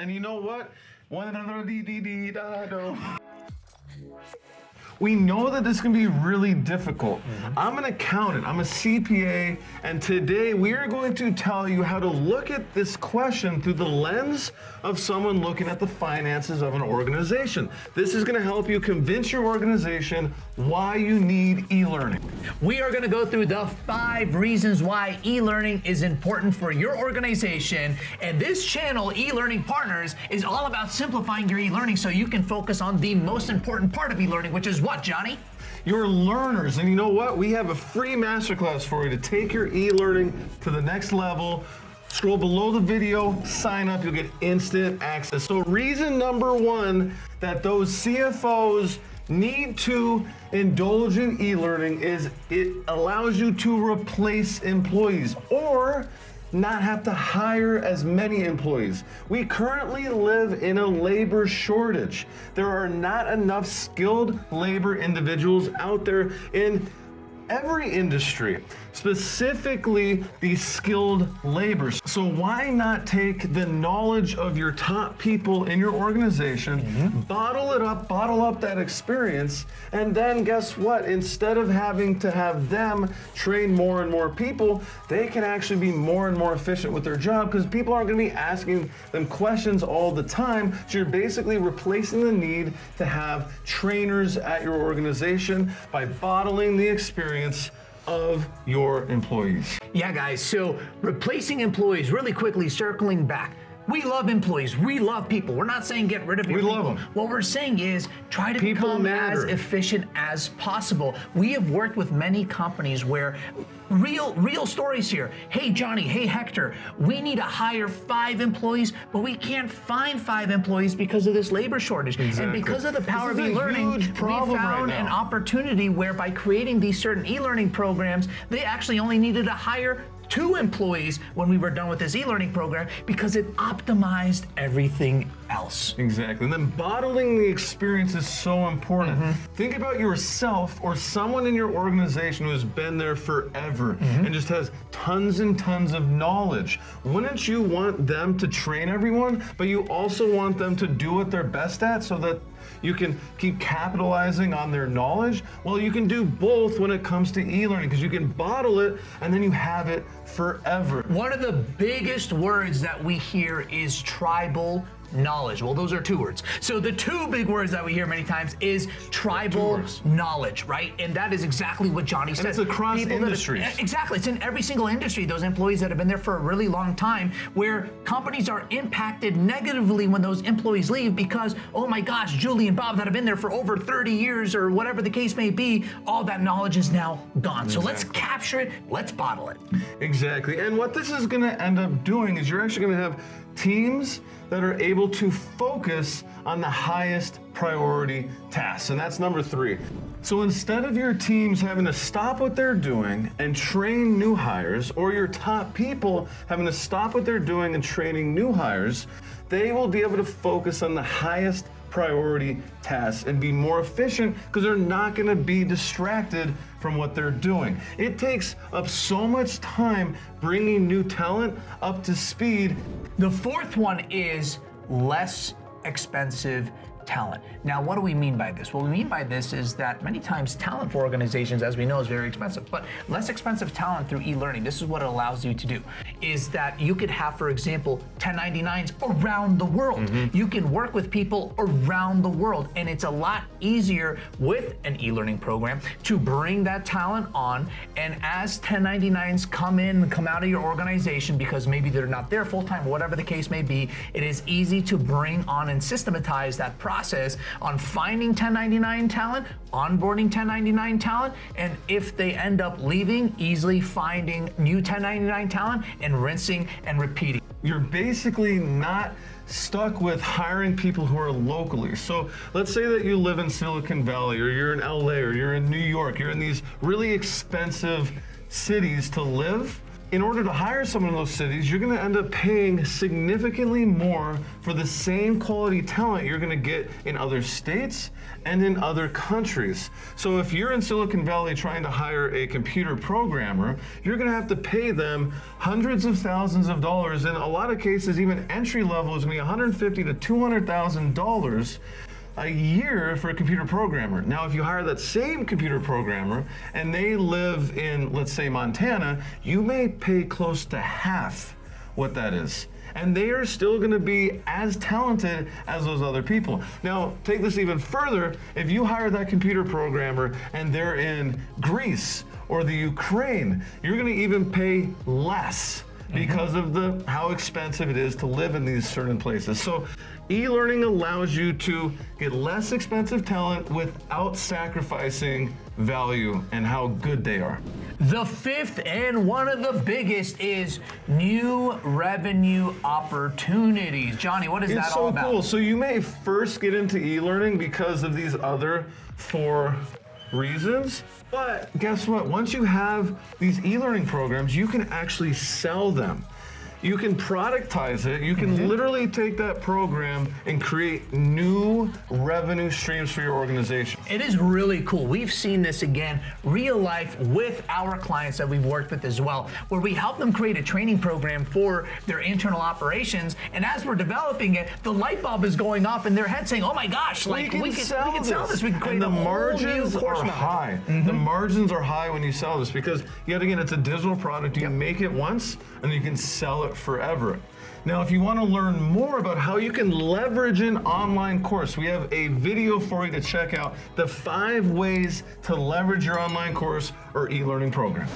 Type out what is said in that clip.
And you know what? We know that this can be really difficult. I'm an accountant, I'm a CPA, and today we are going to tell you how to look at this question through the lens of someone looking at the finances of an organization. This is going to help you convince your organization why you need e-learning. We are going to go through the 5 reasons why e-learning is important for your organization, and this channel, eLearning Partners, is all about simplifying your e-learning so you can focus on the most important part of e-learning, which is what, Johnny? Your learners. And you know what? We have a free masterclass for you to take your e-learning to the next level. Scroll below the video, sign up, you'll get instant access. So reason number 1 that those CFOs need to indulge in e-learning is it allows you to replace employees or not have to hire as many employees. We currently live in a labor shortage. There are not enough skilled labor individuals out there in every industry, specifically the skilled labor. So why not take the knowledge of your top people in your organization, bottle up that experience, and then guess what? Instead of having to have them train more and more people, they can actually be more and more efficient with their job because people aren't going to be asking them questions all the time. So you're basically replacing the need to have trainers at your organization by bottling the experience of your employees. Yeah, guys, so replacing employees, really quickly circling back. We love employees. We love people. We're not saying get rid of your people. We love them. What we're saying is try to become as efficient as possible. We have worked with many companies where real stories here. Hey, Johnny, hey, Hector, we need to hire 5 employees, but we can't find 5 employees because of this labor shortage. Exactly. And because of the power of e-learning, we found an opportunity where by creating these certain e-learning programs, they actually only needed to hire 2 employees when we were done with this e-learning program because it optimized everything else. Exactly. And then bottling the experience is so important. Think about yourself or someone in your organization who has been there forever and just has tons and tons of knowledge. Wouldn't you want them to train everyone, but you also want them to do what they're best at so that you can keep capitalizing on their knowledge? Well, you can do both when it comes to e-learning because you can bottle it and then you have it forever. One of the biggest words that we hear is tribal knowledge. Well, those are 2 words. So the 2 big words that we hear many times is tribal knowledge, right? And that is exactly what Johnny said. And it's across industries. Exactly. It's in every single industry, those employees that have been there for a really long time, where companies are impacted negatively when those employees leave because, oh my gosh, Julie and Bob that have been there for over 30 years or whatever the case may be, all that knowledge is now gone. So let's capture it, let's bottle it. Exactly. And what this is going to end up doing is you're actually going to have teams that are able to focus on the highest priority tasks. And that's number 3. So instead of your teams having to stop what they're doing and train new hires, or your top people having to stop what they're doing and training new hires, they will be able to focus on the highest priority tasks and be more efficient because they're not going to be distracted from what they're doing. It takes up so much time bringing new talent up to speed. The 4th one is less expensive talent. Now, what do we mean by this? What we mean by this is that many times talent for organizations, as we know, is very expensive, but less expensive talent through e-learning, this is what it allows you to do, is that you could have, for example, 1099s around the world. You can work with people around the world, and it's a lot easier with an e-learning program to bring that talent on, and as 1099s come out of your organization because maybe they're not there full-time, whatever the case may be, it is easy to bring on and systematize that process on finding 1099 talent, onboarding 1099 talent, and if they end up leaving, easily finding new 1099 talent and rinsing and repeating. You're basically not stuck with hiring people who are locally. So let's say that you live in Silicon Valley, or you're in LA, or you're in New York, you're in these really expensive cities to live. in order to hire someone in those cities, you're going to end up paying significantly more for the same quality talent you're going to get in other states and in other countries. So if you're in Silicon Valley trying to hire a computer programmer, you're going to have to pay them hundreds of thousands of dollars. In a lot of cases, even entry level is going to be $150,000 to $200,000 a year for a computer programmer. Now, if you hire that same computer programmer and they live in, let's say, Montana, you may pay close to half what that is. And they are still going to be as talented as those other people. Now, take this even further. If you hire that computer programmer and they're in Greece or the Ukraine, you're going to even pay less because of how expensive it is to live in these certain places. So e-learning allows you to get less expensive talent without sacrificing value and how good they are. The fifth and one of the biggest is new revenue opportunities. Johnny, what is that all about? It's so cool. So you may first get into e-learning because of these other 4 reasons, but guess what? Once you have these e-learning programs, you can actually sell them. You can productize it. You can literally take that program and create new revenue streams for your organization. It is really cool. We've seen this again, real life, with our clients that we've worked with as well, where we help them create a training program for their internal operations. And as we're developing it, the light bulb is going off in their head saying, oh my gosh, we can sell this. We can create and the margins are high. The margins are high when you sell this because, yet again, it's a digital product. You make it once and you can sell it forever. Now, if you want to learn more about how you can leverage an online course, we have a video for you to check out, the 5 ways to leverage your online course or e-learning program.